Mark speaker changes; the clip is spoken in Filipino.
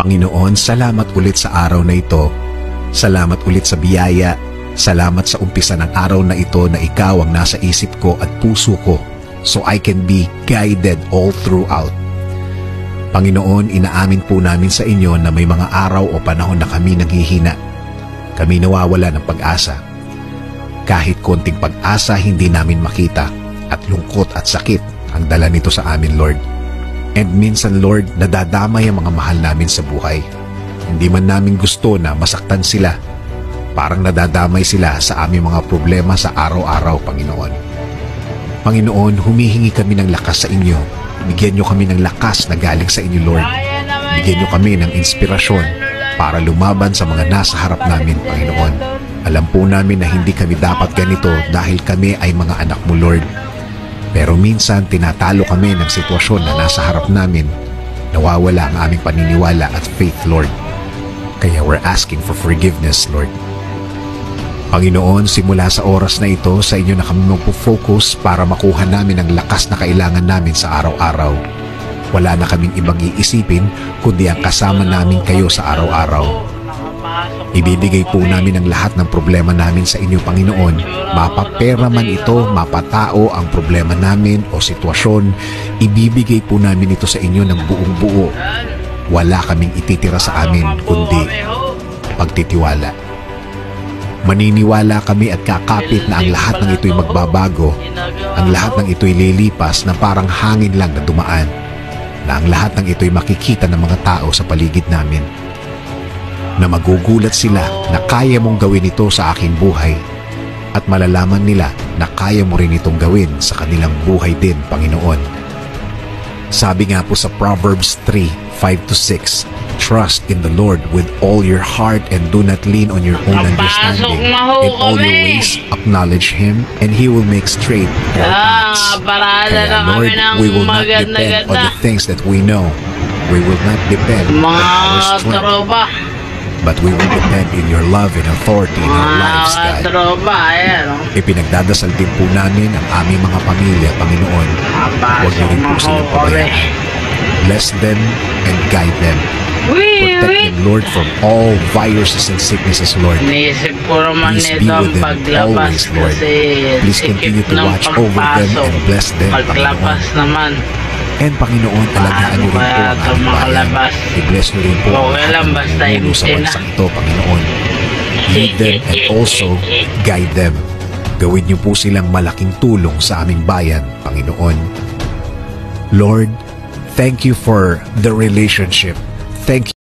Speaker 1: Panginoon, salamat ulit sa araw na ito. Salamat ulit sa biyaya. Salamat sa umpisa ng araw na ito na ikaw ang nasa isip ko at puso ko so I can be guided all throughout. Panginoon, inaamin po namin sa inyo na may mga araw o panahon na kami nanghihina. Kami nawawala ng pag-asa. Kahit konting pag-asa hindi namin makita at lungkot at sakit ang dala nito sa amin, Lord. And minsan, Lord, nadadamay ang mga mahal namin sa buhay. Hindi man namin gusto na masaktan sila. Parang nadadamay sila sa aming mga problema sa araw-araw, Panginoon. Panginoon, humihingi kami ng lakas sa inyo. Bigyan nyo kami ng lakas na galing sa inyo, Lord. Bigyan nyo kami ng inspirasyon para lumaban sa mga nasa harap namin, Panginoon. Alam po namin na hindi kami dapat ganito dahil kami ay mga anak mo, Lord. Pero minsan tinatalo kami ng sitwasyon na nasa harap namin. Nawawala ang aming paniniwala at faith, Lord. Kaya we're asking for forgiveness, Lord. Panginoon, simula sa oras na ito, sa inyo na kami magpo-focus para makuha namin ang lakas na kailangan namin sa araw-araw. Wala na kaming ibang iisipin kundi ang kasama namin kayo sa araw-araw. Ibibigay po namin ang lahat ng problema namin sa inyo, Panginoon. Mapapera man ito, mapatao ang problema namin o sitwasyon, ibibigay po namin ito sa inyo ng buong buo. Wala kaming ititira sa amin kundi pagtitiwala. Maniniwala kami at kakapit na ang lahat ng ito'y magbabago, ang lahat ng ito'y lilipas na parang hangin lang na dumaan, na ang lahat ng ito'y makikita ng mga tao sa paligid namin, na magugulat sila na kaya mong gawin ito sa aking buhay at malalaman nila na kaya mo rin itong gawin sa kanilang buhay din, Panginoon. Sabi nga po sa Proverbs 3:5-6, trust in the Lord with all your heart and do not lean on your own understanding. In all your ways, acknowledge Him and He will make straight your paths. Kaya Lord, we will not depend on the things that we know. We will not depend on our strength. But we will depend in your love and authority in our lives, God. Ipinagdadasal din po namin ang aming mga pamilya, Panginoon. Huwag niyo rin po silang pabayaan. Bless them and guide them. Protect them, Lord, from all viruses and sicknesses, Lord. Please be with them always, Lord. Please continue to watch over them and bless them, Panginoon. And Panginoon, alagaan niyo rin po ang aming bayan. I-bless niyo rin po ang aming mulo sa bansang ito, Panginoon. Lead them and also guide them. Gawin niyo po silang malaking tulong sa aming bayan, Panginoon. Lord, thank you for the relationship. Thank you.